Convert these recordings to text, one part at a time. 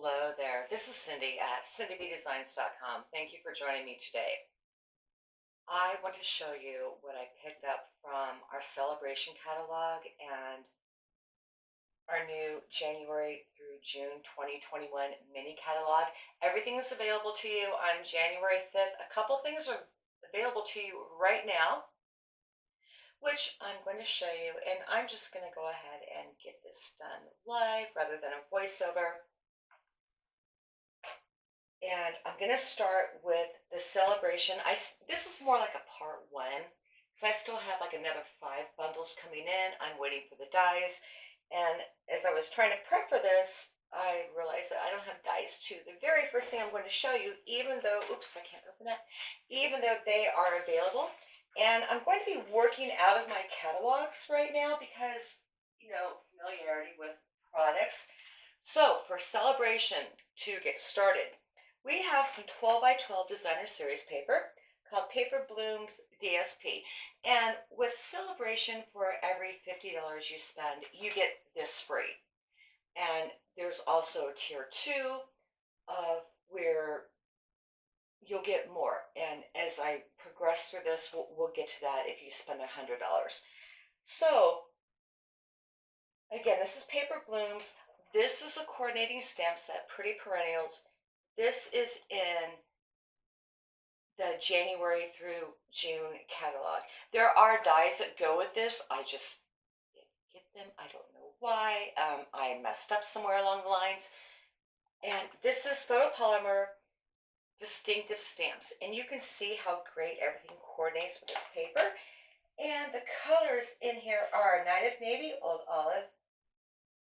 Hello there. This is Cindy at cindybdesigns.com. Thank you for joining me today. I want to show you what I picked up from our celebration catalog and our new January through June 2021 mini catalog. Everything is available to you on January 5th. A couple things are available to you right now, which I'm going to show you, and I'm just going to go ahead and get this done live rather than a voiceover. And I'm going to start with the celebration. This is more like a part one because I still have like another 5 bundles coming in. I'm waiting for the dies. And as I was trying to prep for this, I realized that I don't have dies too. The very first thing I'm going to show you, even though, oops, I can't open that, even though they are available. And I'm going to be working out of my catalogs right now because, familiarity with products. So for celebration, to get started, we have some 12 by 12 designer series paper called Paper Blooms DSP. And with celebration, for every $50 you spend, you get this free. And there's also tier 2 of where you'll get more. And as I progress through this, we'll get to that if you spend $100. So again, this is Paper Blooms. This is a coordinating stamp set, Pretty Perennials. This is in the January through June catalog. There are dies that go with this. I just didn't get them. I don't know why. I messed up somewhere along the lines. And this is photopolymer distinctive stamps. And you can see how great everything coordinates with this paper. And the colors in here are Night of Navy, Old Olive,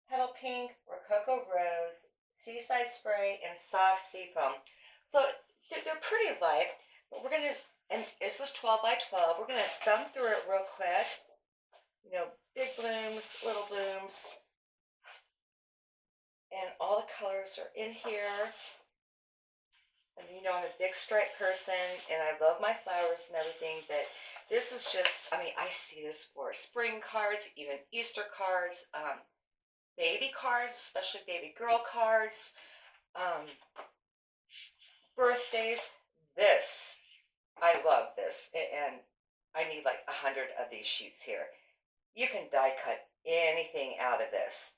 Petal Pink, Rococo Rose, Seaside Spray, and Soft Seafoam. So they're pretty light, but we're going to, and this is 12 by 12, we're going to thumb through it real quick. Big blooms, little blooms, and all the colors are in here. And I'm a big stripe person, and I love my flowers and everything, but this is just, I see this for spring cards, even Easter cards, baby cards, especially baby girl cards, birthdays. I love this, and I need like 100 of these sheets here. You can die cut anything out of this,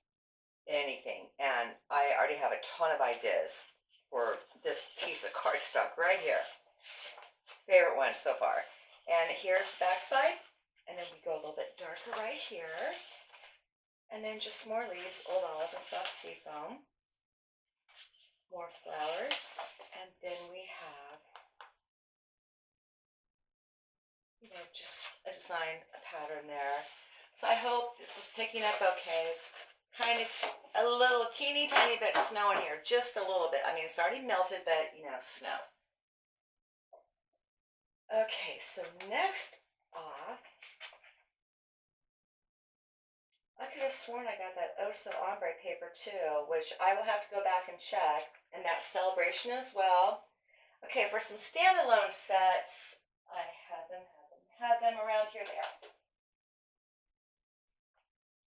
anything, and I already have a ton of ideas for this piece of cardstock right here. Favorite one so far. And here's the back side, and then we go a little bit darker right here. And then just more leaves, Old Olive and Soft Seafoam. More flowers. And then we have, just a design, a pattern there. So I hope this is picking up okay. It's kind of a little teeny tiny bit snowing here, just a little bit. It's already melted, but snow. Okay, so next off, I could have sworn I got that Oso Ombre paper too, which I will have to go back and check, and that's celebration as well. Okay, for some standalone sets, I have them around here. They are.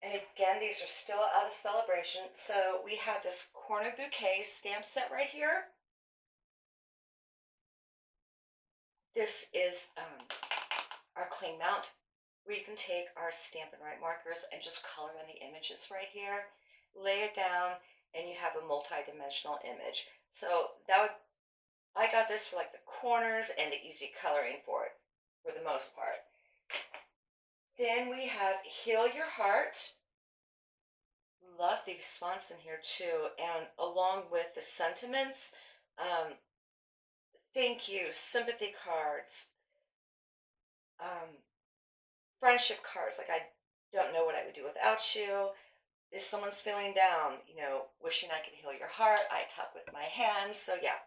And again, these are still out of celebration. So we have this corner bouquet stamp set right here. This is our cling mount, where you can take our Stampin' Right markers and just color in the images right here, lay it down, and you have a multi-dimensional image. So I got this for like the corners and the easy coloring for it, for the most part. Then we have Heal Your Heart. Love these fonts in here too, and along with the sentiments, thank you, sympathy cards, friendship cards, like I don't know what I would do without you. If someone's feeling down, wishing I could heal your heart, I talk with my hands. So yeah.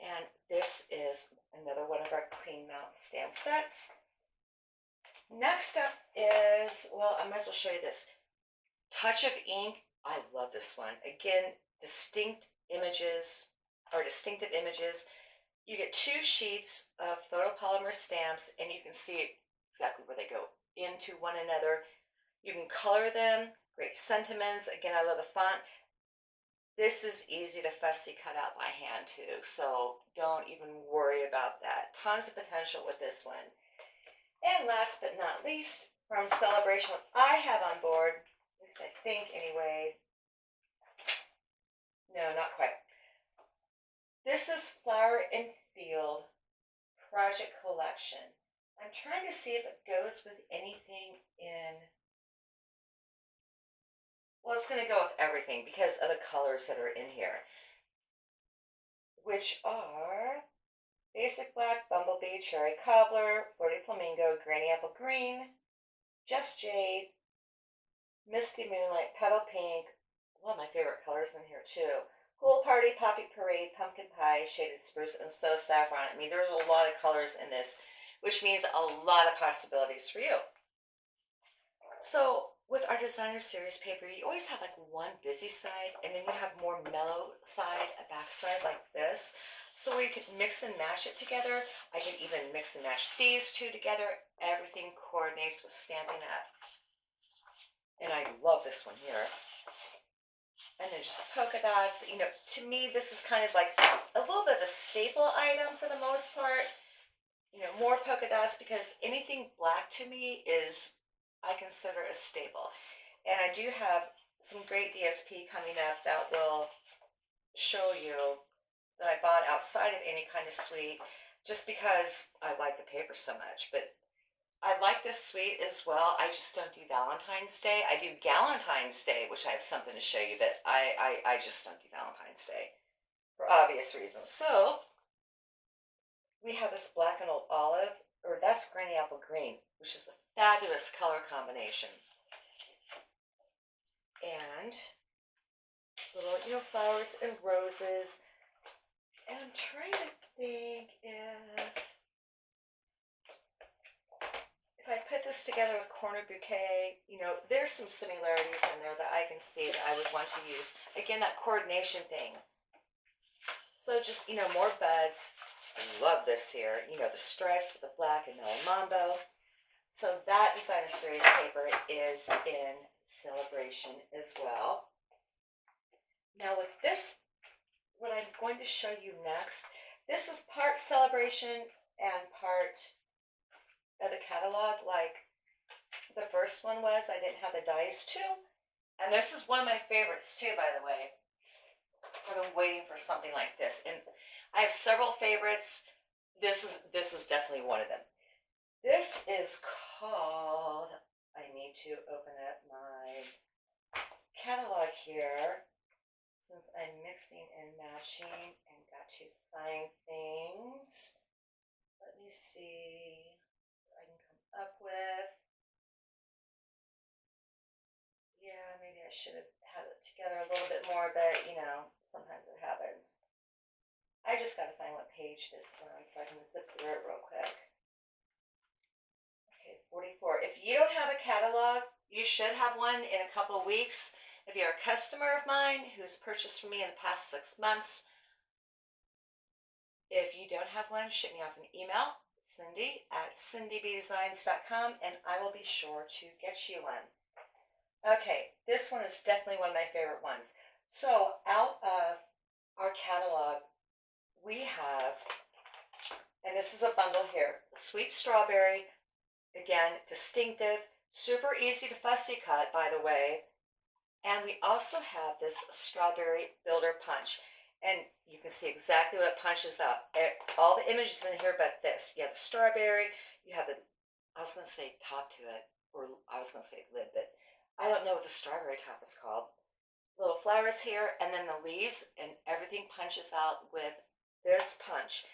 And this is another one of our clean mount stamp sets. Next up is, well, I might as well show you this. Touch of Ink. I love this one. Again, distinctive images. You get 2 sheets of photopolymer stamps, and you can see exactly where they go into one another. You can color them. Great sentiments. Again, I love the font. This is easy to fussy cut out by hand too, so don't even worry about that. Tons of potential with this one. And last but not least, from Celebration, what I have on board, at least I think anyway, no, not quite. This is Flower and Field Project Collection. I'm trying to see if it goes with anything in, well, it's going to go with everything because of the colors that are in here, which are Basic Black, Bumblebee, Cherry Cobbler, Flirty Flamingo, Granny Apple Green, Just Jade, Misty Moonlight, Petal Pink, one of my favorite colors in here too. Pool Party, Poppy Parade, Pumpkin Pie, Shaded Spruce, and So Saffron. I mean, there's a lot of colors in this, which means a lot of possibilities for you. So with our designer series paper, you always have like one busy side, and then you have more mellow side, a back side like this. So you could mix and match it together. I can even mix and match these two together. Everything coordinates with Stampin' Up. And I love this one here. And then just polka dots. You know, to me, this is kind of like a little bit of a staple item for the most part. You know, more polka dots because anything black to me is, I consider a staple. And I do have some great DSP coming up that will show you that I bought outside of any kind of suite just because I like the paper so much. But I like this suite as well. I just don't do Valentine's Day. I do Galentine's Day, which I have something to show you, but I just don't do Valentine's Day for obvious reasons. So we have this black and olive, or that's Granny Apple Green, which is a fabulous color combination. And little, you know, flowers and roses. And I'm trying to think if I put this together with Corner Bouquet, you know, there's some similarities in there that I can see that I would want to use. Again, that coordination thing. So just, you know, more buds. I love this here. You know, the stripes with the black and mellow mambo. So that designer series paper is in Celebration as well. Now with this, what I'm going to show you next, this is part Celebration and part of the catalog, like the first one was. I didn't have the dies too. And this is one of my favorites too, by the way. So I've been waiting for something like this. And I have several favorites. This is definitely one of them. This is called, I need to open up my catalog here since I'm mixing and matching and got to find things. Let me see what I can come up with. Yeah, maybe I should have had it together a little bit more, but you know, sometimes it happens. I just got to find what page this is on so I can zip through it real quick. Okay, 44. If you don't have a catalog, you should have one in a couple of weeks. If you're a customer of mine who's purchased from me in the past 6 months, if you don't have one, shoot me off an email, cindy@cindybdesigns.com, and I will be sure to get you one. Okay, this one is definitely one of my favorite ones. So out of our catalog, we have, and this is a bundle here, Sweet Strawberry, again, distinctive, super easy to fussy cut, by the way. And we also have this Strawberry Builder Punch. And you can see exactly what it punches out. All the images in here but this. You have the strawberry, you have the, I was going to say top to it, or I was going to say lid, but I don't know what the strawberry top is called. Little flowers here, and then the leaves, and everything punches out with this punch.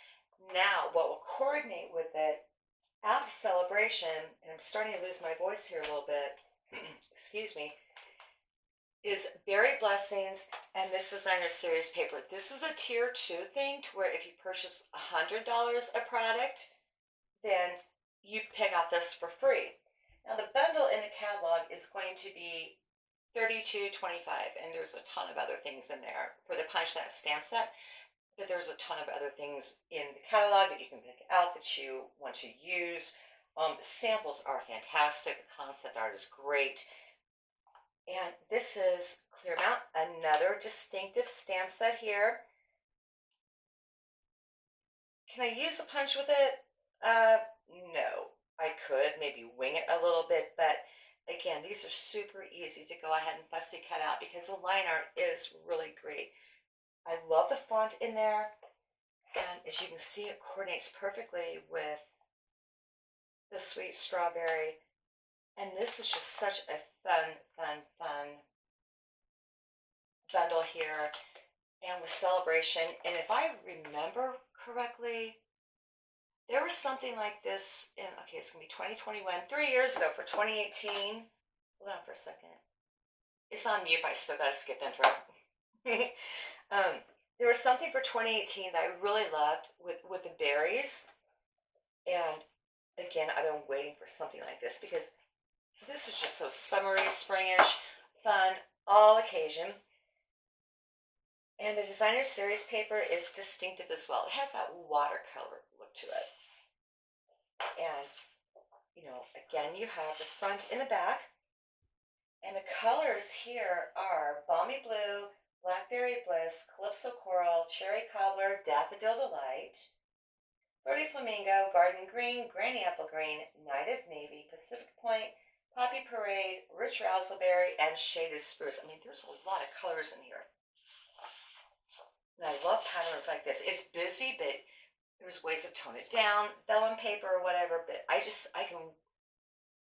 Now, what will coordinate with it out of Celebration, and I'm starting to lose my voice here a little bit, excuse me, is Berry Blessings and this designer series paper. This is a tier 2 thing to where if you purchase $100 a product, then you pick out this for free. Now the bundle in the catalog is going to be $32.25, and there's a ton of other things in there for the punch that stamp set. But there's a ton of other things in the catalog that you can pick out that you want to use. The samples are fantastic. The concept art is great. And this is clear amount. Another distinctive stamp set here. Can I use a punch with it? No. I could maybe wing it a little bit, but again, these are super easy to go ahead and fussy cut out because the line art is really great. I love the font in there, and as you can see, it coordinates perfectly with the sweet strawberry. And this is just such a fun bundle here, and with celebration. And if I remember correctly, there was something like this in, okay, it's gonna be 2021, 3 years ago for 2018. Hold on for a second. It's on mute, but I still gotta skip intro. There was something for 2018 that I really loved with the berries. And again, I've been waiting for something like this because this is just so summery, springish, fun, all occasion. And the designer series paper is distinctive as well. It has that watercolor look to it. And, you know, again, you have the front and the back. And the colors here are Balmy Blue, Blackberry Bliss, Calypso Coral, Cherry Cobbler, Daffodil Delight, Flirty Flamingo, Garden Green, Granny Apple Green, Night of Navy, Pacific Point, Poppy Parade, Rich Razzleberry, and Shaded Spruce. I mean, there's a lot of colors in here. And I love patterns like this. It's busy, but there's ways to tone it down, vellum paper or whatever, but I can,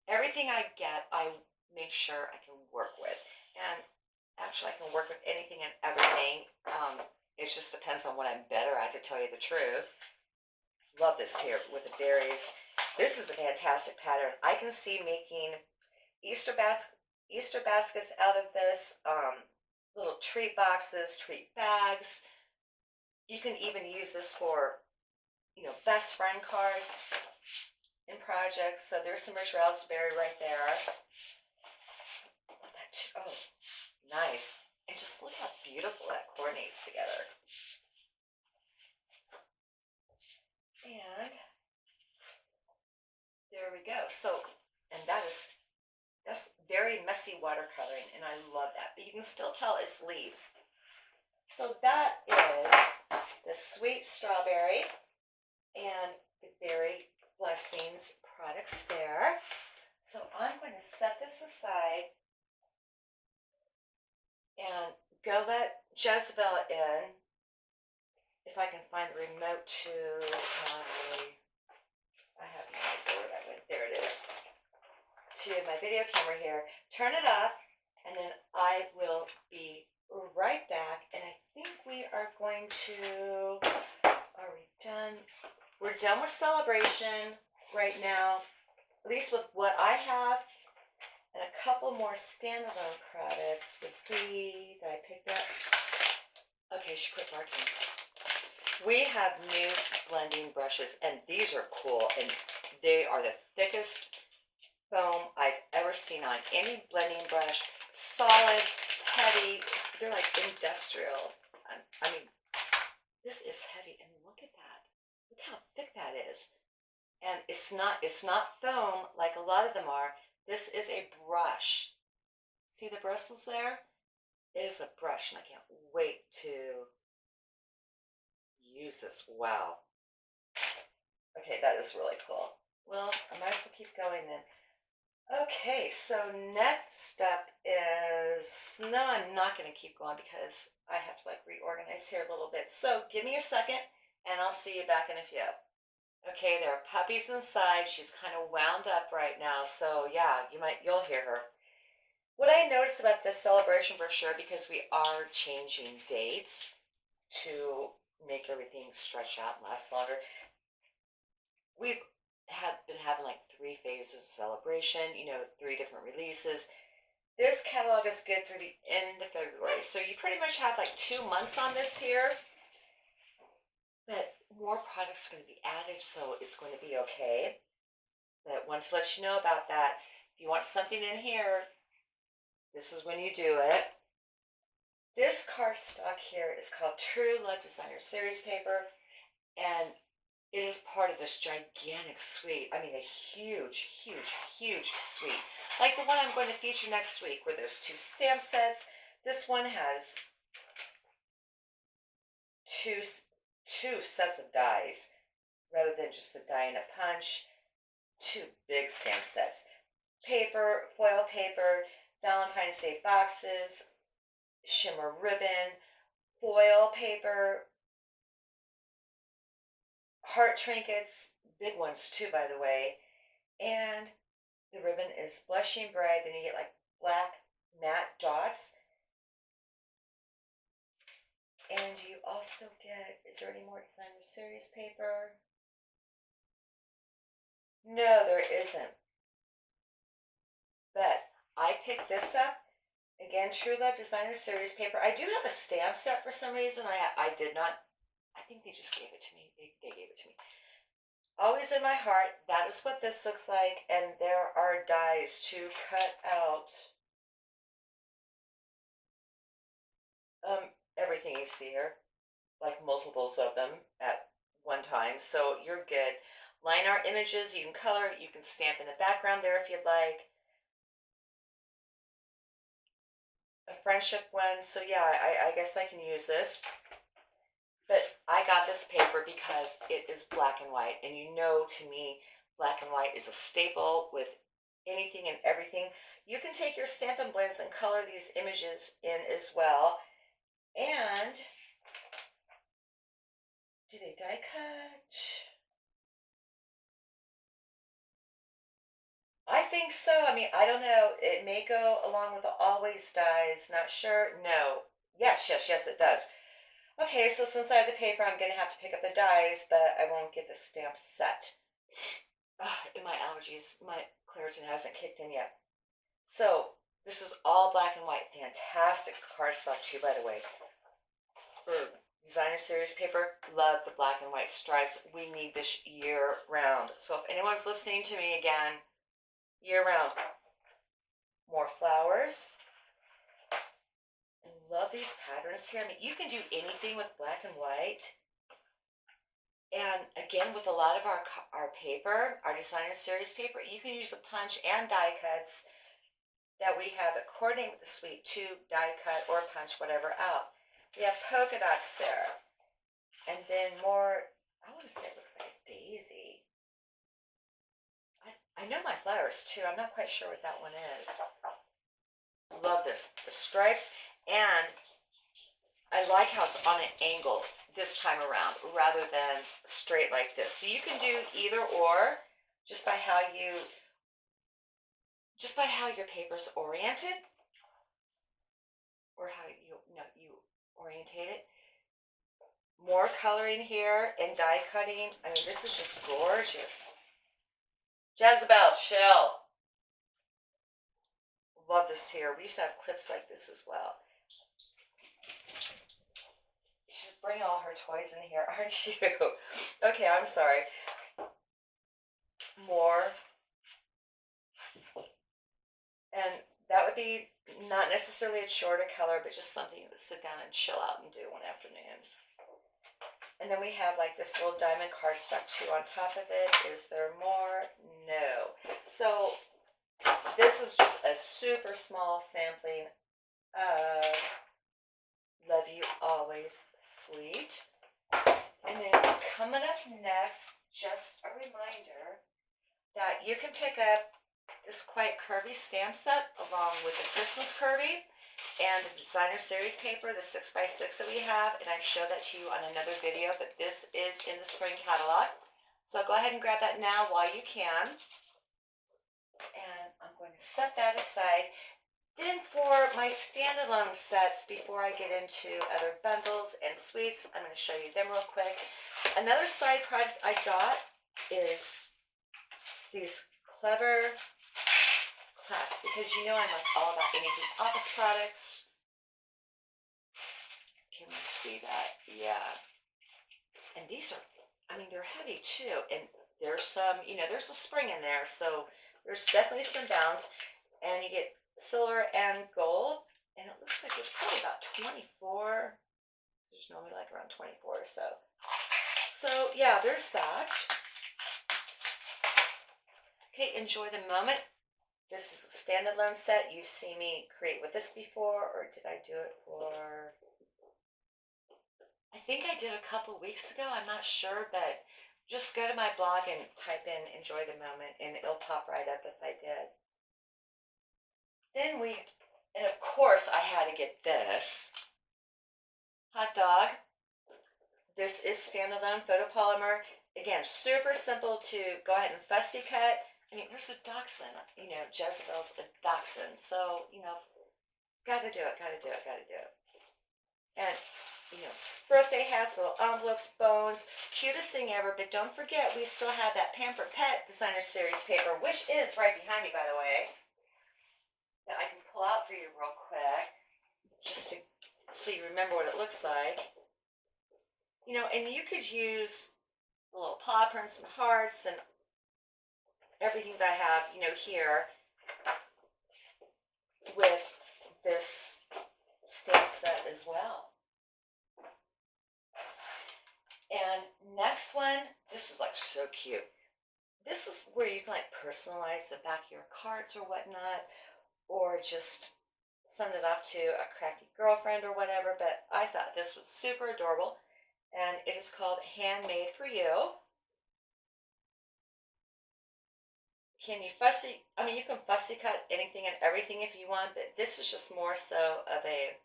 everything I get, I make sure I can work with. And actually, I can work with anything and everything. It just depends on what I'm better at, to tell you the truth. Love this here with the berries. This is a fantastic pattern. I can see making Easter baskets out of this, little treat boxes, treat bags. You can even use this for, you know, best friend cards in projects. So there's some rich raspberry right there. Oh, nice. And just look how beautiful that coordinates together. And there we go. So, and that's very messy watercoloring, and I love that. But you can still tell it's leaves. So that is the sweet strawberry and the berry blessings products there. So I'm going to set this aside and go let Jezebel in. If I can find the remote to I have no idea where that went. There it is. To my video camera here. Turn it off, and then I will be right back. And I think we are going to, are we done? We're done with celebration right now, at least with what I have. And a couple more standalone products would be, that I picked up. Okay, she quit barking. We have new blending brushes, and these are cool, and they are the thickest foam I've ever seen on any blending brush. Solid, heavy, they're like industrial. I mean, this is heavy, and look at that. Look how thick that is. And it's not foam like a lot of them are. This is a brush. See the bristles there? It is a brush, and I can't wait to use this. Wow. Okay, that is really cool. Well, I might as well keep going then. Okay, so next up is, no, I'm not going to keep going because I have to like reorganize here a little bit. So give me a second and I'll see you back in a few. Okay, there are puppies inside. She's kind of wound up right now. So yeah, you'll hear her. What I noticed about this celebration brochure, because we are changing dates to make everything stretch out and last longer, we've been having like 3 phases of celebration, 3 different releases. This catalog is good through the end of February. So you pretty much have like 2 months on this here. But more products are going to be added, so it's going to be okay. But I want to let you know about that. If you want something in here, this is when you do it. This cardstock here is called True Love Designer Series paper, and it is part of this gigantic suite. I mean, a huge, huge, huge suite. Like the one I'm going to feature next week, where there's 2 stamp sets, This one has two sets of dies rather than just a die and a punch. Two big stamp sets. Paper, foil paper, Valentine's Day boxes, shimmer ribbon, foil paper, heart trinkets, big ones too, by the way. And the ribbon is blushing bright. Then you get like black matte dots. And you also get, is there any more designer series paper? No, there isn't. But I picked this up. Again, True Love Designer Series paper. I do have a stamp set for some reason. I did not, I think they just gave it to me. They gave it to me. Always in my heart, that is what this looks like. And there are dies to cut out everything you see here, like multiples of them at one time. So you're good. Line art images, you can color, you can stamp in the background there if you'd like. A friendship one, so yeah, I guess I can use this. But I got this paper because it is black and white, and you know, to me, black and white is a staple with anything and everything. You can take your Stampin' Blends and color these images in as well. And do they die cut? I think so. I mean, I don't know. It may go along with the always dies. Not sure. No. Yes, yes, yes, it does. Okay, so since I have the paper, I'm going to have to pick up the dies, but I won't get the stamp set. And my allergies, my Claritin hasn't kicked in yet. So this is all black and white. Fantastic cardstock too, by the way. For designer series paper, love the black and white stripes. We need this year round. So if anyone's listening to me again, year round. More flowers. I love these patterns here. I mean, you can do anything with black and white. And again, with a lot of our paper, our designer series paper, you can use the punch and die cuts that we have that coordinate with the suite to die cut or punch whatever out. We have polka dots there. And then more, I want to say it looks like a daisy. I know my flowers too. I'm not quite sure what that one is. Love this. The stripes. And I like how it's on an angle this time around rather than straight like this. So you can do either or just by how your paper's oriented or how you orientate it. More coloring here and die cutting. I mean, this is just gorgeous. Jezebel, chill. Love this here. We used to have clips like this as well. She's bringing all her toys in here, aren't you? Okay, I'm sorry. More. And that would be not necessarily a shorter color, but just something you would sit down and chill out and do one afternoon. And then we have like this little diamond cardstock too on top of it. Is there more? No. So this is just a super small sampling of Love You Always Sweet. And then coming up next, just a reminder that you can pick up this quite curvy stamp set along with the Christmas curvy and the designer series paper, the 6x6 that we have, and I've showed that to you on another video, but this is in the spring catalog. So go ahead and grab that now while you can. And I'm going to set that aside. Then for my standalone sets, before I get into other bundles and suites, I'm going to show you them real quick. Another side project I got is these clever clasps, because you know I'm like all about anything office products. Can we see that? Yeah. And these are, I mean, they're heavy too. And there's some, there's a spring in there. So there's definitely some bounce. And you get silver and gold. And it looks like there's probably about 24. There's normally like around 24 or so. So yeah, there's that. Okay, enjoy the moment. This is a standalone set. You've seen me create with this before, or did I do it for? I think I did a couple weeks ago. I'm not sure, but just go to my blog and type in "enjoy the moment" and it'll pop right up if I did. Then and of course I had to get this hot dog. This is standalone photopolymer. Again, super simple to go ahead and fussy cut. I mean, there's a dachshund, Jezebel's a dachshund. So, gotta do it, gotta do it, gotta do it. And, birthday hats, little envelopes, bones, cutest thing ever. But don't forget, we still have that Pampered Pet Designer Series paper, which is right behind me, by the way, that I can pull out for you real quick, just so you remember what it looks like. And you could use a little paw prints and hearts and everything that I have, here with this stamp set as well. And next one, this is like so cute. This is where you can like personalize the back of your cards or whatnot, or just send it off to a cracky girlfriend or whatever. But I thought this was super adorable, and it is called Handmade for You. You can fussy cut anything and everything if you want, but this is just more so of a,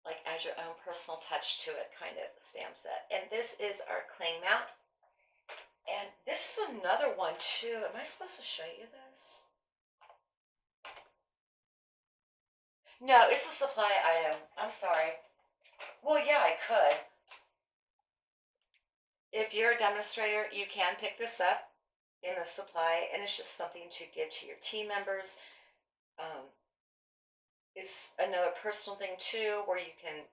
like, add your own personal touch to it kind of stamp set. And this is our cling mount. And this is another one too. Am I supposed to show you this? No, it's a supply item. I'm sorry. Well, yeah, I could. If you're a demonstrator, you can pick this up in the supply, and it's just something to give to your team members. It's another personal thing too, where you can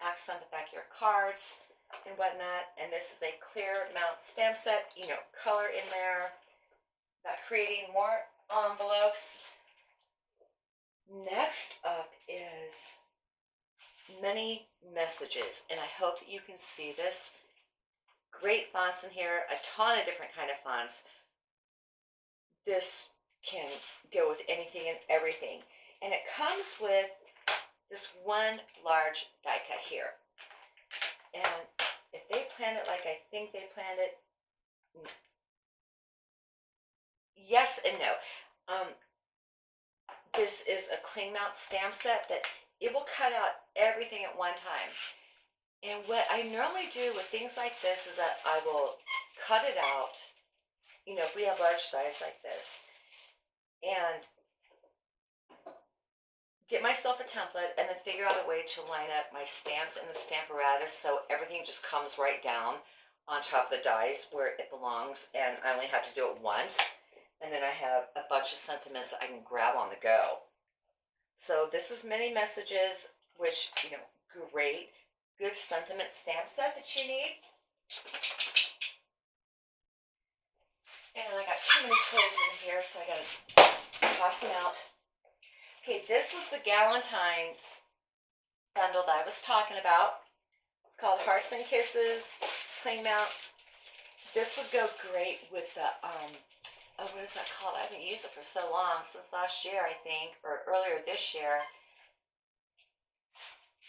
accent the back of your cards and whatnot. And this is a clear mount stamp set, color in there, about creating more envelopes. Next up is many messages, and I hope that you can see this. Great fonts in here, a ton of different kind of fonts. This can go with anything and everything. And it comes with this one large die cut here. And if they planned it like I think they planned it, yes and no. This is a cling mount stamp set that it will cut out everything at one time. And what I normally do with things like this is that I will cut it out, if we have large dies like this, and get myself a template and then figure out a way to line up my stamps in the stamp apparatus so everything just comes right down on top of the dies where it belongs, and I only have to do it once, and then I have a bunch of sentiments I can grab on the go. So this is many messages, which, great, good sentiment stamp set that you need. And I got too many toys in here, so I gotta toss them out. Okay, this is the Galentine's bundle that I was talking about. It's called Hearts and Kisses, cling mount. This would go great with the, what is that called? I haven't used it for so long, since last year, I think, or earlier this year.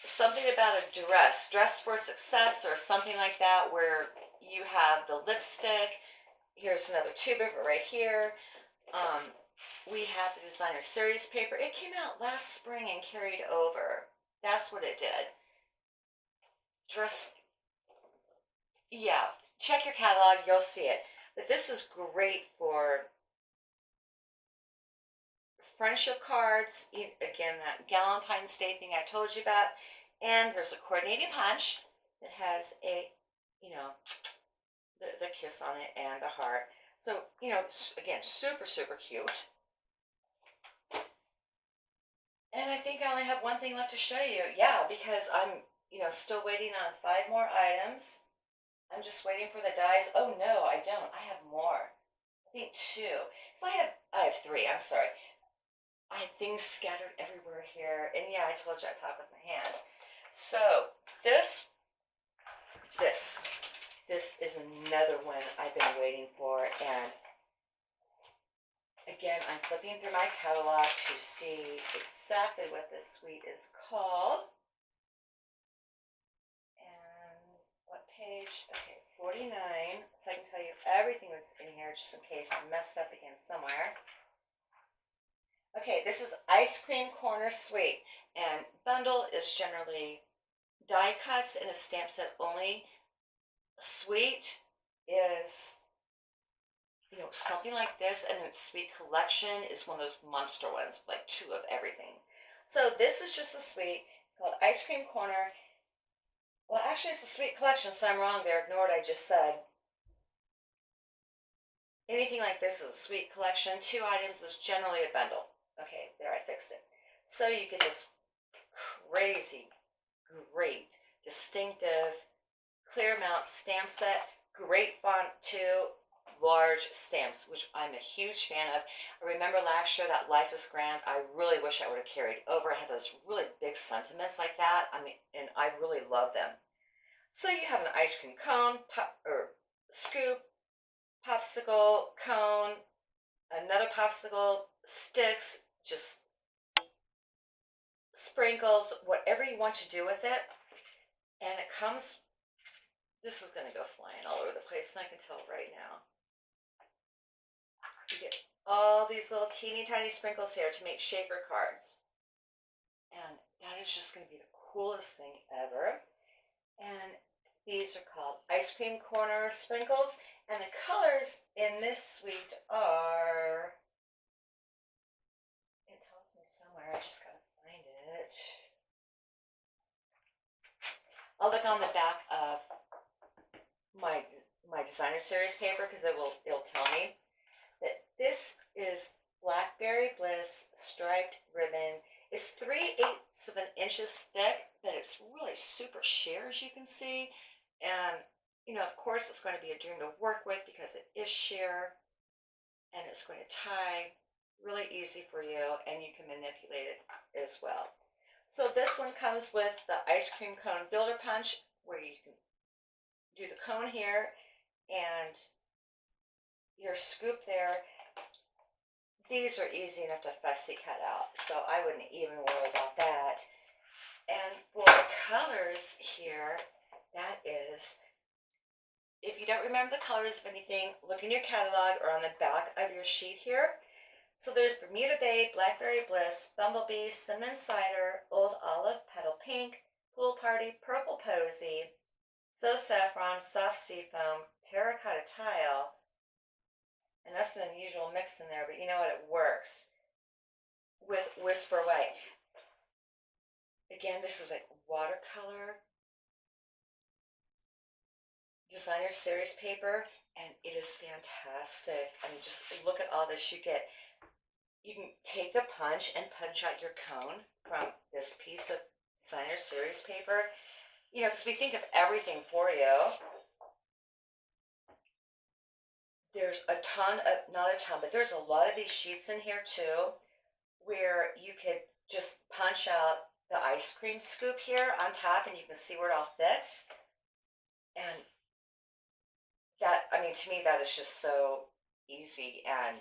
Something about a dress for success, or something like that, where you have the lipstick. Here's another tube of it right here. We have the designer series paper. It came out last spring and carried over. That's what it did. Yeah, check your catalog, you'll see it. But this is great for friendship cards. Again, that Galentine's Day thing I told you about. And there's a coordinating punch that has a, the kiss on it and the heart. So, again, super, super cute. And I think I only have one thing left to show you. Yeah, because I'm, still waiting on 5 more items. I'm just waiting for the dies. Oh, no, I don't. I have more. I think 2. So I have 3. I'm sorry. I have things scattered everywhere here. And yeah, I told you I talk with my hands. So this is another one I've been waiting for. And Again, I'm flipping through my catalog to see exactly what this suite is called. And what page? Okay, 49. So I can tell you everything that's in here just in case I messed up again somewhere. Okay, this is Ice Cream Corner Suite. And bundle is generally die cuts in a stamp set only. Suite is, something like this, and then Suite Collection is one of those monster ones, like 2 of everything. So this is just a suite. It's called Ice Cream Corner. Well, actually, it's a Suite Collection, so I'm wrong there. Ignore what I just said. Anything like this is a Suite Collection. 2 items is generally a bundle. Okay, there, I fixed it. So you get this crazy, great, distinctive, clear mount stamp set, great font too, large stamps, which I'm a huge fan of. I remember last year that Life is Grand. I really wish I would have carried over. I had those really big sentiments like that. I mean, and I really love them. So you have an ice cream cone, pop, or scoop, popsicle, cone, another popsicle, sticks, just sprinkles, whatever you want to do with it. And it comes, this is going to go flying all over the place, and I can tell right now. You get all these little teeny tiny sprinkles here to make shaker cards. And that is just going to be the coolest thing ever. And these are called Ice Cream Corner Sprinkles. And the colors in this suite are, it tells me somewhere, I just got to find it. I'll look on the back of my designer series paper because it'll tell me that this is Blackberry Bliss striped ribbon. It's 3/8 of an inches thick, but it's really super sheer, as you can see. And of course, it's going to be a dream to work with because it is sheer, and it's going to tie really easy for you, and you can manipulate it as well. So this one comes with the ice cream cone builder punch, where you can do the cone here and your scoop there. These are easy enough to fussy cut out, so I wouldn't even worry about that. And for colors here, that is, if you don't remember the colors of anything, look in your catalog or on the back of your sheet here. So there's Bermuda Bay, Blackberry Bliss, Bumblebee, Cinnamon Cider, Old Olive, Petal Pink, Pool Party, Purple Posy, So Saffron, Soft Seafoam, Terracotta Tile, and that's an unusual mix in there, but you know what, it works, with Whisper White. Again, this is like watercolor designer series paper, and it is fantastic. I mean, just look at all this you get. You can take the punch and punch out your cone from this piece of designer series paper, because we think of everything for you. There's a ton of, not a ton, but there's a lot of these sheets in here too, where you could just punch out the ice cream scoop here on top, and you can see where it all fits. And that, I mean, to me, that is just so easy and,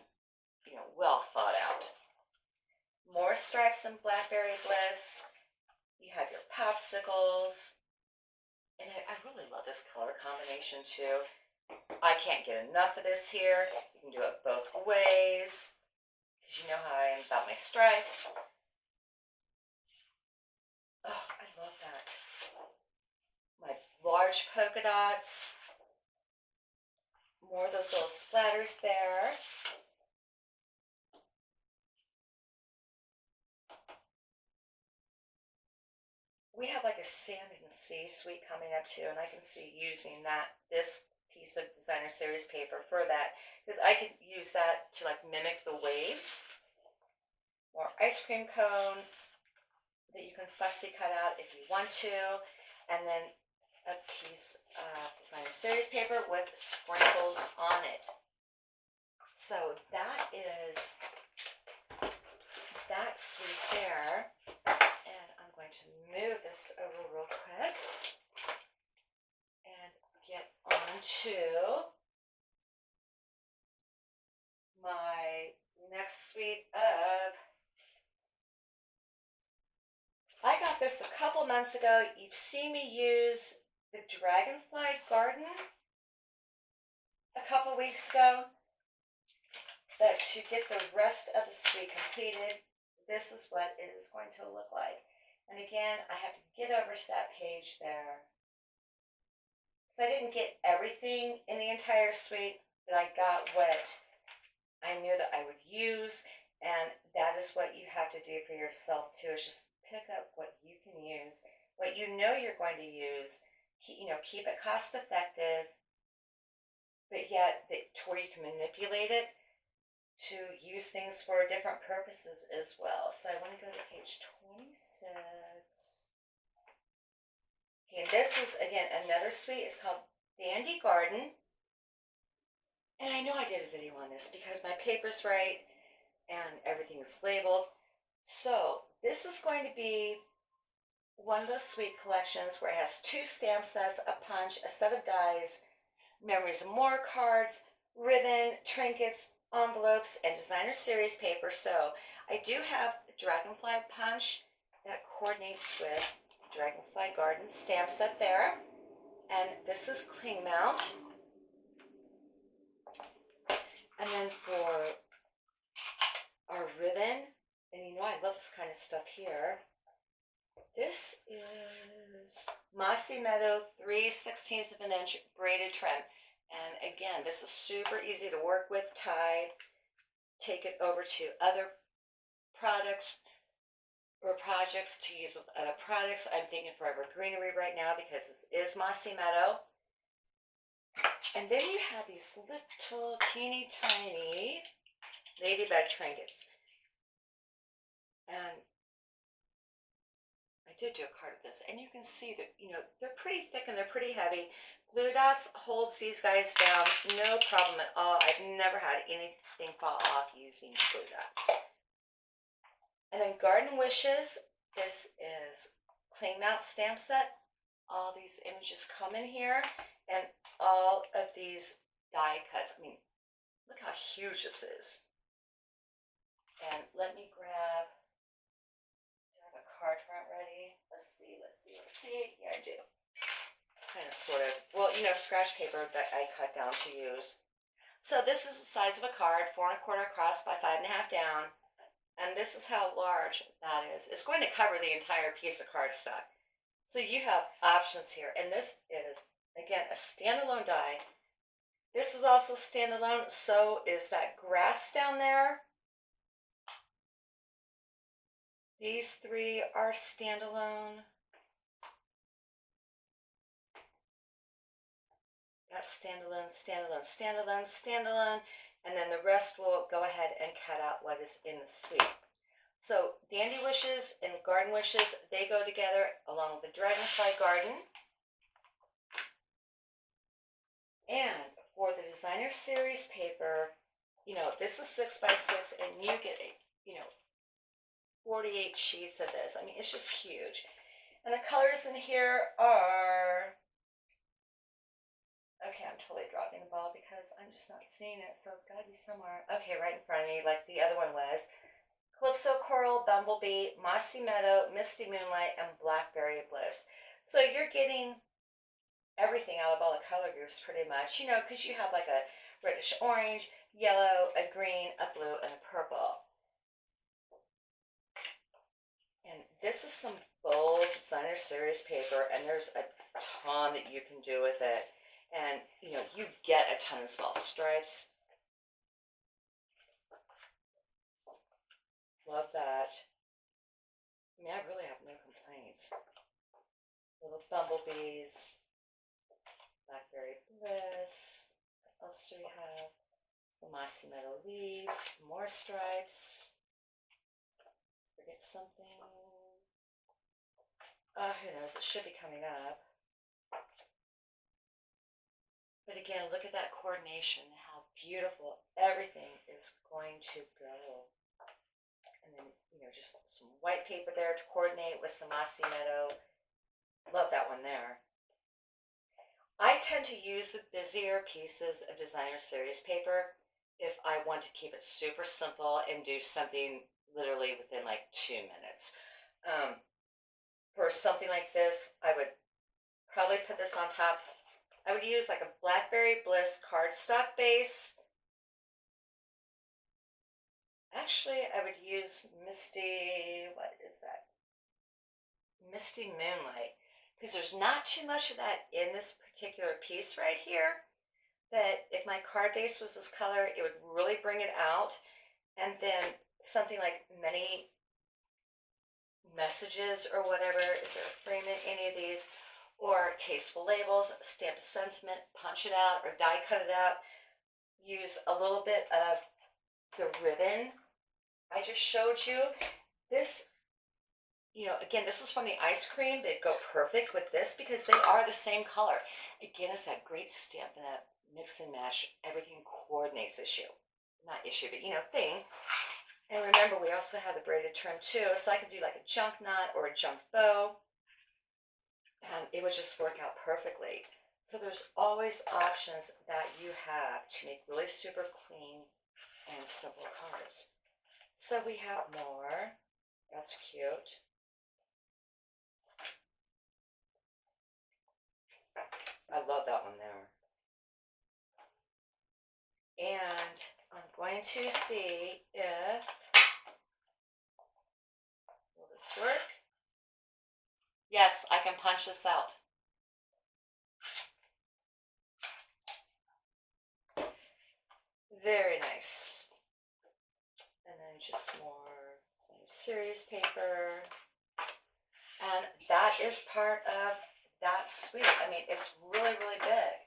well thought out. More stripes and Blackberry Bliss. You have your popsicles. And I really love this color combination too. I can't get enough of this here. You can do it both ways, because you know how I am about my stripes. Oh, I love that. My large polka dots. More of those little splatters there. We have like a sand and sea suite coming up too, and I can see using this piece of designer series paper for that, because I could use that to like mimic the waves. More ice cream cones that you can fussy cut out if you want to, and then a piece of designer series paper with sprinkles on it. So that is that suite there. And I'm going to move this over real quick and get on to my next suite of, I got this a couple months ago. You've seen me use the Dragonfly Garden a couple weeks ago. But to get the rest of the suite completed, this is what it is going to look like. And again, I have to get over to that page there. So I didn't get everything in the entire suite, but I got what I knew that I would use. And that is what you have to do for yourself too, is just pick up what you can use, what you know you're going to use. Keep it cost effective, but yet to where you can manipulate it to use things for different purposes as well. So I want to go to page 26. Okay, and this is, again, another suite. It's called Dandy Garden. And I know I did a video on this because my paper's right and everything is labeled. So this is going to be one of those suite collections where it has 2 stamp sets, a punch, a set of dies, memories and more cards, ribbon, trinkets, envelopes, and designer series paper. So I do have Dragonfly punch that coordinates with Dragonfly Garden stamp set there. And this is cling mount. And then for our ribbon, and I love this kind of stuff here. This is Mossy Meadow 3/16 of an inch braided trim. And again, this is super easy to work with, tie, take it over to other products or projects to use with other products. I'm thinking Forever Greenery right now because this is Mossy Meadow. And then you have these little teeny tiny ladybug trinkets. And I did do a card of this, and you can see that, they're pretty thick and they're pretty heavy. Glue Dots holds these guys down, no problem at all. I've never had anything fall off using Glue Dots. And then Garden Wishes, this is cling mount stamp set. All these images come in here, and all of these die cuts. I mean, look how huge this is. And let me grab, do I have a card front ready? Let's see. Yeah, I do. Kind of sort of, well, scratch paper that I cut down to use. So this is the size of a card, 4 1/4 across by 5 1/2 down. And this is how large that is. It's going to cover the entire piece of cardstock. So you have options here. And this is, again, a standalone die. This is also standalone. So is that grass down there. These 3 are standalone. That's standalone, standalone, standalone, standalone. And then the rest will go ahead and cut out what is in the suite. So Dandy Wishes and Garden Wishes, they go together along with the Dragonfly Garden. And for the designer series paper, this is 6 by 6, and you get 48 sheets of this. I mean, it's just huge. And the colors in here are, okay, I'm totally dropping the ball because I'm just not seeing it, so it's got to be somewhere. Okay, right in front of me, like the other one was. Calypso Coral, Bumblebee, Mossy Meadow, Misty Moonlight, and Blackberry Bliss. So you're getting everything out of all the color groups pretty much, because you have like a reddish orange, yellow, a green, a blue, and a purple. And this is some bold designer series paper, and there's a ton that you can do with it. And, you get a ton of small stripes. Love that. I mean, I really have no complaints. Little bumblebees. Blackberry Bliss. What else do we have? Some Mossy Meadow leaves. More stripes. Forget something. Oh, who knows? It should be coming up. But again, look at that coordination, how beautiful everything is going to go. And then, just some white paper there to coordinate with some Mossy Meadow. Love that one there. I tend to use the busier pieces of designer series paper if I want to keep it super simple and do something literally within like 2 minutes. Um, for something like this, I would probably put this on top. I would use like a Blackberry Bliss cardstock base. Actually, I would use Misty, what is that? Misty Moonlight. Because there's not too much of that in this particular piece right here. That if my card base was this color, it would really bring it out. And then something like many messages or whatever, is there a frame in any of these? Or tasteful labels, stamp a sentiment, punch it out or die cut it out. Use a little bit of the ribbon I just showed you. This, again, this is from the ice cream. They'd go perfect with this because they are the same color. Again, it's that great Stampin' Up mix and match, everything coordinates issue. Not issue, but thing. And remember, we also have the braided trim too, so I could do like a junk knot or a junk bow, and it would just work out perfectly. So there's always options that you have to make really super clean and simple cards. So we have more. That's cute. I love that one there. And I'm going to see if, will this work? Yes, I can punch this out. Very nice. And then just more series paper. And that is part of that suite. I mean, it's really, really big.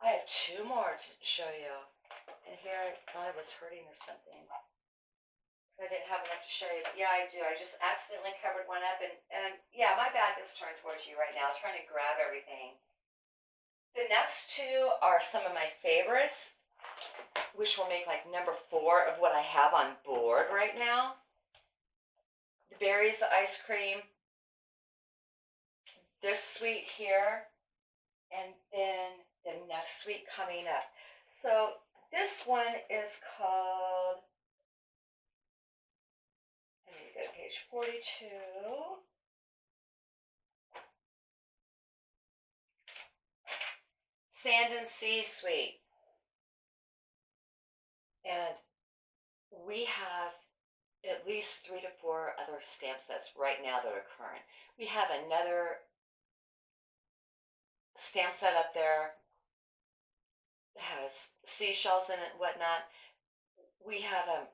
I have two more to show you. And here I thought I was hurting or something. Because I didn't have enough to show you. But yeah, I do. I just accidentally covered one up. And yeah, my back is turned towards you right now, trying to grab everything. The next two are some of my favorites, which will make like number 4 of what I have on board right now. The berries ice cream, this suite here, and then the next suite coming up. So this one is called, I need to go to page 42. Sand and Sea Suite. And we have at least 3 to 4 other stamp sets right now that are current. We have another stamp set up there that has seashells in it and whatnot. We have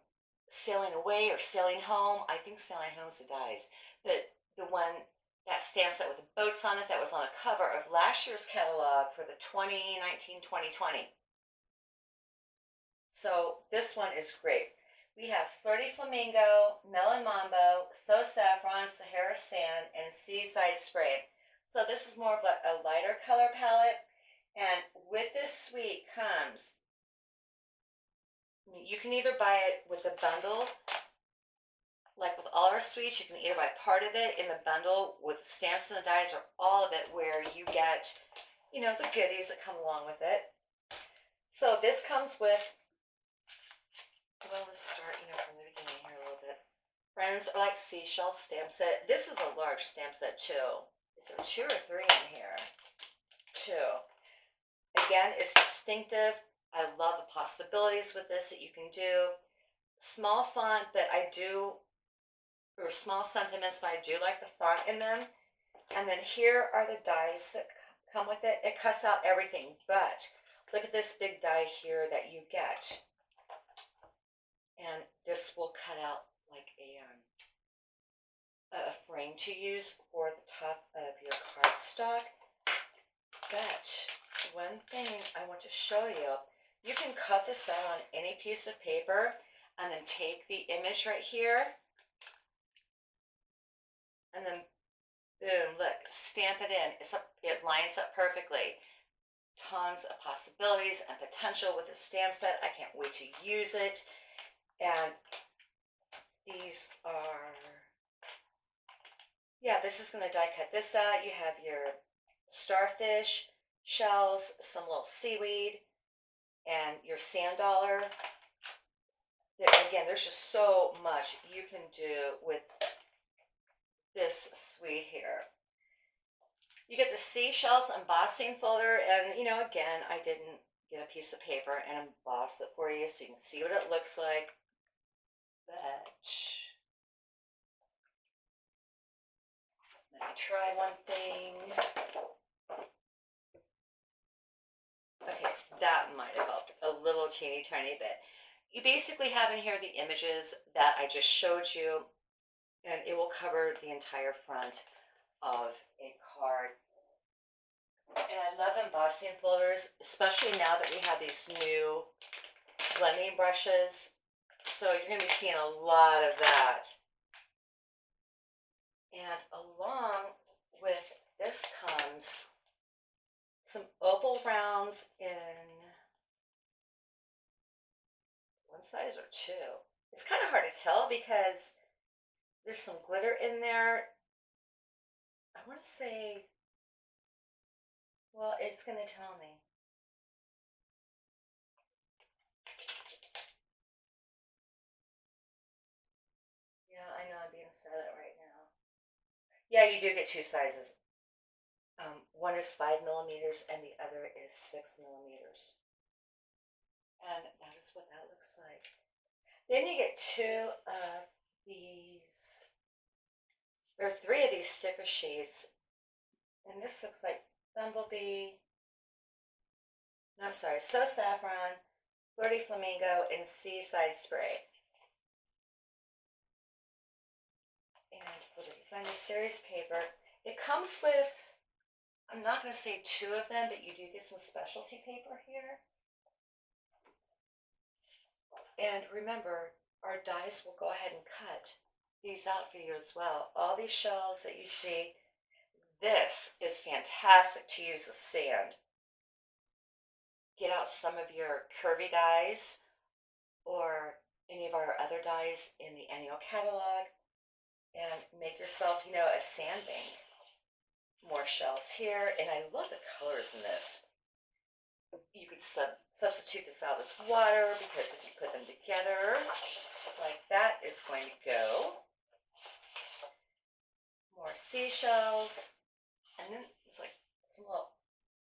Sailing Away or Sailing Home. I think Sailing Home's the dies. But the one, that stamp set with the boats on it that was on the cover of last year's catalog for the 2019-2020. So this one is great. We have Flirty Flamingo, Melon Mambo, So Saffron, Sahara Sand, and Seaside Spray. So this is more of a lighter color palette. And with this suite comes, you can either buy it with a bundle, like with all our suites, you can either buy part of it in the bundle with stamps and the dies or all of it where you get, the goodies that come along with it. So this comes with, well, let's start, from the beginning here a little bit. Friends Are Like Seashell stamp set. This is a large stamp set too. Is there 2 or 3 in here? 2. Again, it's distinctive. I love the possibilities with this that you can do. Small font, but or small sentiments, but I do like the font in them. And then here are the dies that come with it. It cuts out everything, but look at this big die here that you get. And this will cut out like a frame to use for the top of your cardstock. But one thing I want to show you, you can cut this out on any piece of paper and then take the image right here and then boom, look, stamp it in. It lines up perfectly. Tons of possibilities and potential with the stamp set. I can't wait to use it. And these are, yeah, this is going to die cut this out. You have your starfish, shells, some little seaweed, and your sand dollar. Again, there's just so much you can do with this suite here. You get the seashells embossing folder, and again, I didn't get a piece of paper and emboss it for you so you can see what it looks like. But let me try one thing. Okay, that might have helped a little teeny tiny bit. You basically have in here the images that I just showed you, and it will cover the entire front of a card. And I love embossing folders, especially now that we have these new blending brushes. So you're going to be seeing a lot of that. And along with this comes some opal rounds in one size or two. It's kind of hard to tell because there's some glitter in there. I want to say, well, it's going to tell me. Yeah, I know I'm being silent right now. Yeah, you do get two sizes. One is 5 millimeters and the other is 6 millimeters. And that is what that looks like. Then you get two of these, or three of these sticker sheets. And this looks like Bumblebee, no, I'm sorry, So Saffron, Flirty Flamingo, and Seaside Spray. And for the designer series paper, it comes with, I'm not going to say two of them, but you do get some specialty paper here. And remember, our dies will go ahead and cut these out for you as well. All these shells that you see, this is fantastic to use as sand. Get out some of your curvy dies or any of our other dies in the annual catalog and make yourself, a sand bank. More shells here, and I love the colors in this. You could substitute this out as water because if you put them together like that, it's going to go. More seashells, and then it's like some little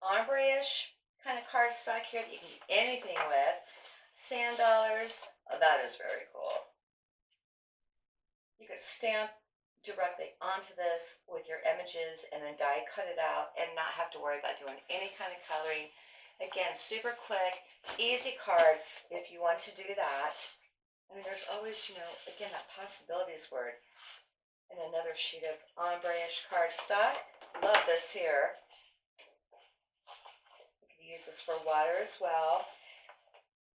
ombre-ish kind of cardstock here that you can do anything with. Sand dollars, oh, that is very cool. You could stamp directly onto this with your images and then die cut it out and not have to worry about doing any kind of coloring. Again, super quick, easy cards if you want to do that. I mean, there's always, again, that possibilities word. And another sheet of ombre-ish cardstock. Love this here. You can use this for water as well.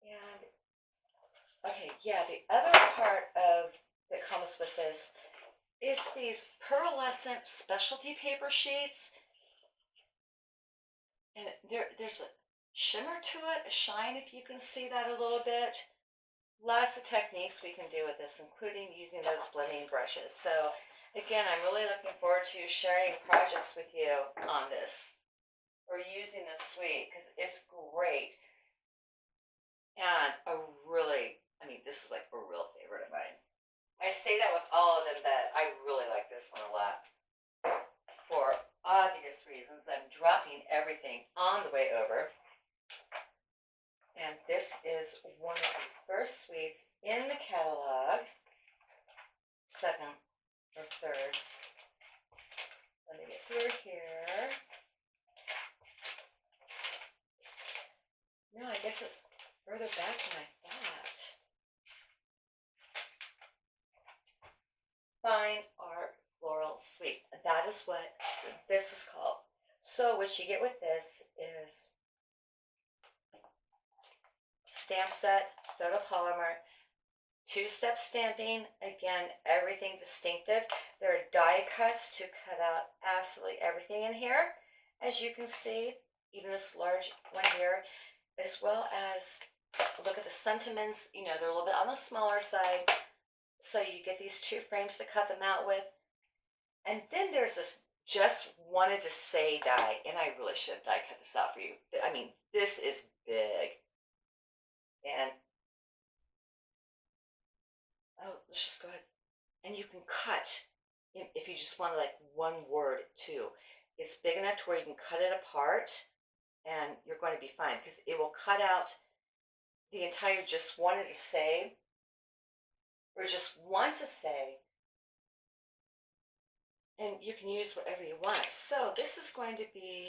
And, okay, yeah, the other part of that comes with this is these pearlescent specialty paper sheets. And there's a shimmer to it, a shine, if you can see that a little bit. Lots of techniques we can do with this, including using those blending brushes. So again, I'm really looking forward to sharing projects with you on this or using this suite because it's great. And this is like a real favorite of mine. I say that with all of them, but I really like this one a lot for obvious reasons. I'm dropping everything on the way over. And this is one of the first suites in the catalog, second or third. Let me get through here. No, I guess it's further back than I thought. Fine Art Floral Suite. That is what this is called. So what you get with this is stamp set, photopolymer, two-step stamping. Again, everything distinctive. There are die cuts to cut out absolutely everything in here, as you can see, even this large one here, as well as look at the sentiments. They're a little bit on the smaller side. So you get these two frames to cut them out with. And then there's this just wanted to say die, and I really should have die cut this out for you. I mean, this is big. And, oh, let's just go ahead. And you can cut, if you just want like one word too. It's big enough to where you can cut it apart and you're going to be fine because it will cut out the entire just wanted to say or just want to say, and you can use whatever you want. So this is going to be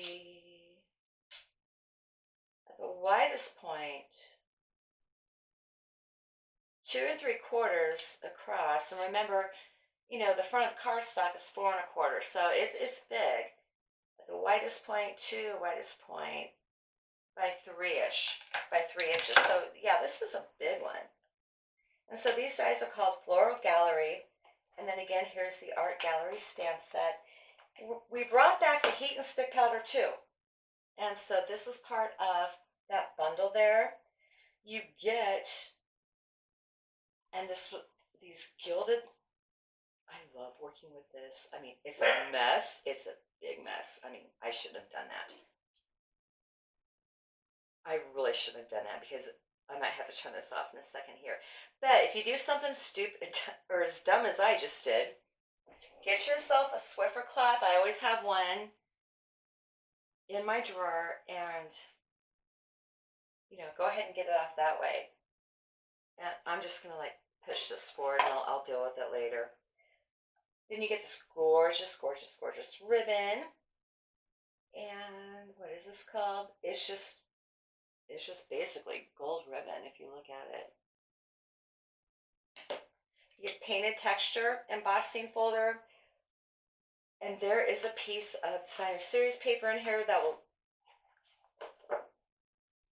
at the widest point, 2 3/4 across. And remember, the front of the cardstock is 4 1/4, so it's big. At the widest point, widest point by 3-ish, by 3 inches. So yeah, this is a big one. And so these dies are called Floral Gallery. And then again, here's the Art Gallery stamp set. We brought back the heat and stick powder too. And so this is part of that bundle there. You get, and these gilded, I love working with this. I mean, it's a mess. It's a big mess. I mean, I shouldn't have done that. I really shouldn't have done that because I might have to turn this off in a second here. But if you do something stupid or as dumb as I just did, get yourself a Swiffer cloth. I always have one in my drawer, and go ahead and get it off that way. And I'm just gonna like push this forward, and I'll deal with it later. Then you get this gorgeous, gorgeous, gorgeous ribbon. And what is this called? It's just basically gold ribbon if you look at it. You get painted texture embossing folder. And there is a piece of designer series paper in here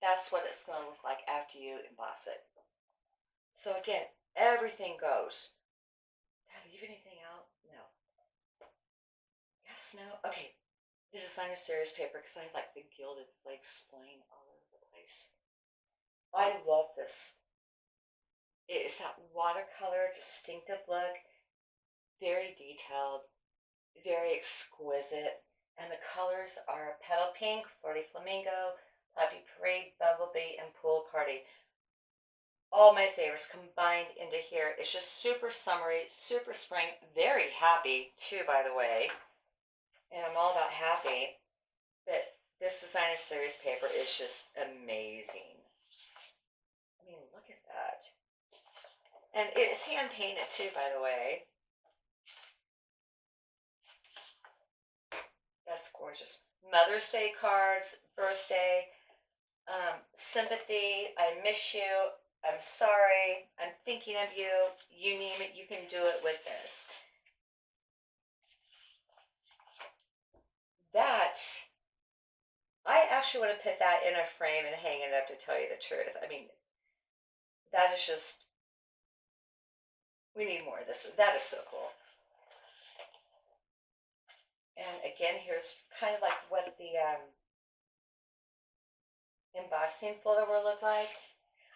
that's what it's going to look like after you emboss it. So again, everything goes. Did I leave anything out? No. Yes, no? Okay. The designer series paper, because I have like the gilded flakes flying all over the place. I love this. It is that watercolor distinctive look, very detailed, very exquisite, and the colors are Petal Pink, Flirty Flamingo, Poppy Parade, Bumblebee, and Pool Party. All my favorites combined into here. It's just super summery, super spring, very happy too, by the way. And I'm all about happy. But this designer series paper is just amazing. I mean, look at that. And it's hand painted too, by the way. That's gorgeous. Mother's Day cards, birthday, sympathy, I miss you, I'm sorry, I'm thinking of you, you name it, you can do it with this. That, I actually want to put that in a frame and hang it up, to tell you the truth. I mean, that is just, we need more of this. That is so cool. And again, here's kind of like what the embossing folder will look like.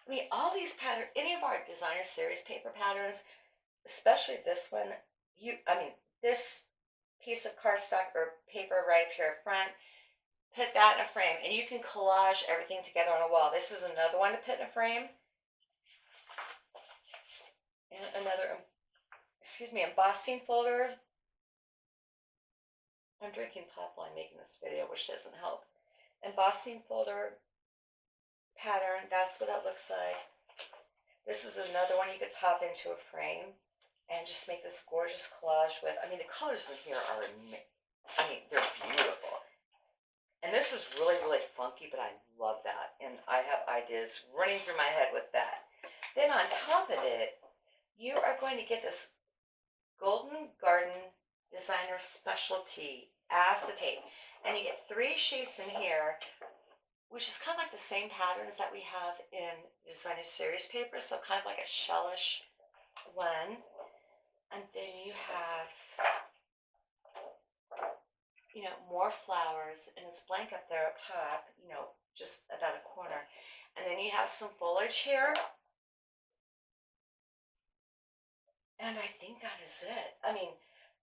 I mean, all these patterns, any of our designer series paper patterns, especially this one, this piece of cardstock or paper right up here up front, put that in a frame, and you can collage everything together on a wall. This is another one to put in a frame. And another, embossing folder. I'm drinking pop while I'm making this video, which doesn't help. Embossing folder pattern, that's what it looks like. This is another one you could pop into a frame and just make this gorgeous collage with. I mean, the colors in here are, they're beautiful. And this is really, really funky, but I love that. And I have ideas running through my head with that. Then on top of it, you are going to get this Golden Garden Designer Specialty Acetate. And you get 3 sheets in here, which is kind of like the same patterns that we have in designer series paper. So kind of like a shellish one. And then you have, more flowers, and it's blank up there up top, just about a corner. And then you have some foliage here. And I think that is it. I mean,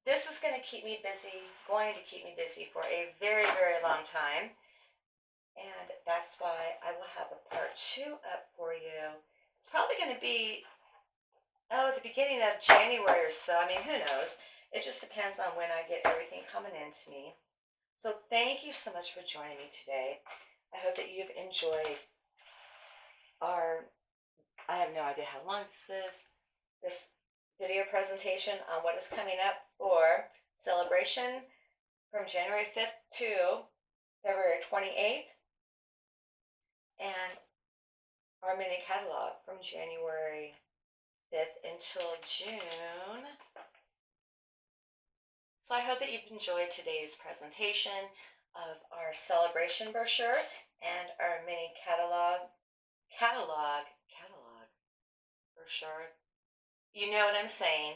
this is going to keep me busy, for a very, very long time. And that's why I will have a part two up for you. It's probably going to be, the beginning of January or so. I mean, who knows? It just depends on when I get everything coming in to me. So thank you so much for joining me today. I hope that you've enjoyed our, I have no idea how long this video presentation on what is coming up for celebration from January 5th to February 28th, and our mini catalog from January 5th until June. So I hope that you've enjoyed today's presentation of our celebration brochure and our mini catalog brochure. You know what I'm saying.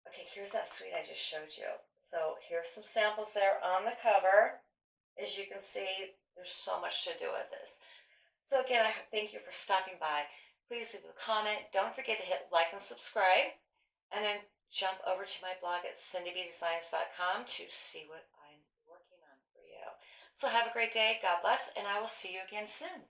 Okay, here's that suite I just showed you. So here's some samples there on the cover. As you can see, there's so much to do with this. So again, I thank you for stopping by. Please leave a comment. Don't forget to hit like and subscribe. And then jump over to my blog at cindybdesigns.com to see what I'm working on for you. So have a great day. God bless, and I will see you again soon.